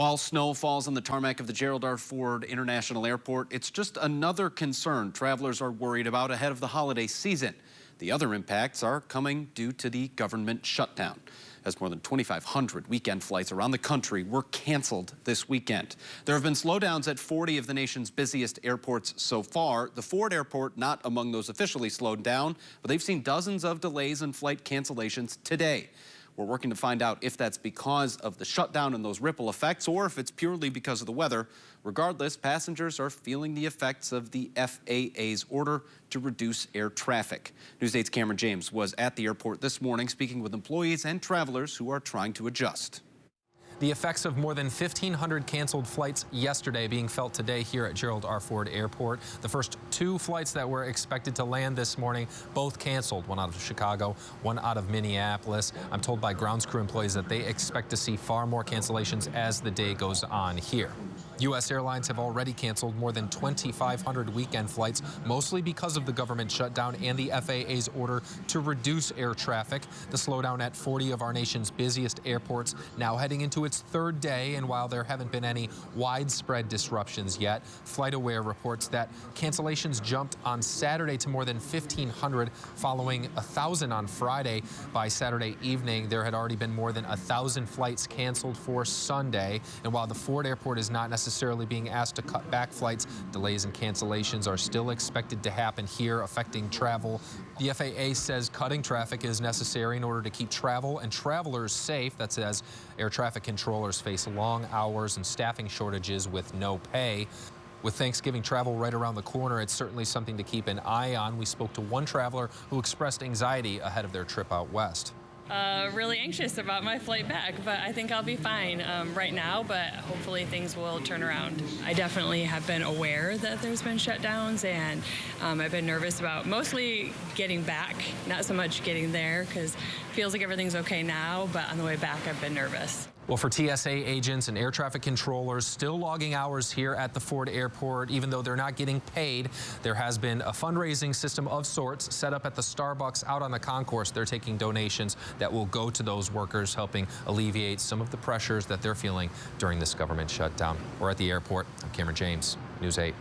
While snow falls on the tarmac of the Gerald R. International Airport, it's just another concern travelers are worried about ahead of the holiday season. The other impacts are coming due to the government shutdown, as more than 2,500 weekend flights around the country were canceled this weekend. There have been slowdowns at 40 of the nation's busiest airports so far. The Ford Airport not among those officially slowed down, but they've seen dozens of delays and flight cancellations today. We're working to find out if that's because of the shutdown and those ripple effects, or if it's purely because of the weather. Regardless, passengers are feeling the effects of the FAA's order to reduce air traffic. News 8's Cameron James was at the airport this morning speaking with employees and travelers who are trying to adjust. The effects of more than 1,500 canceled flights yesterday being felt today here at Gerald R. Ford Airport. The first two flights that were expected to land this morning, both canceled. One out of Chicago, one out of Minneapolis. I'm told by grounds crew employees that they expect to see far more cancellations as the day goes on here. U.S. airlines have already canceled more than 2,500 weekend flights, mostly because of the government shutdown and the FAA's order to reduce air traffic. The slowdown at 40 of our nation's busiest airports now heading into its third day, and while there haven't been any widespread disruptions yet, FlightAware reports that cancellations jumped on Saturday to more than 1,500, following 1,000 on Friday. By Saturday evening, there had already been more than 1,000 flights canceled for Sunday, and while the Ford Airport is not necessarily being asked to cut back flights, delays and cancellations are still expected to happen here, affecting travel. The FAA says cutting traffic is necessary in order to keep travel and travelers safe. That's as air traffic controllers face long hours and staffing shortages with no pay. With Thanksgiving travel right around the corner, it's certainly something to keep an eye on. We spoke to one traveler who expressed anxiety ahead of their trip out west. Really anxious about my flight back, but I think I'll be fine right now, but hopefully things will turn around. I definitely have been aware that there's been shutdowns, and I've been nervous about mostly getting back, not so much getting there, because it feels like everything's okay now, but on the way back I've been nervous. Well, for TSA agents and air traffic controllers still logging hours here at the Ford Airport, even though they're not getting paid, there has been a fundraising system of sorts set up at the Starbucks out on the concourse. They're taking donations that will go to those workers, helping alleviate some of the pressures that they're feeling during this government shutdown. We're at the airport. I'm Cameron James, News 8.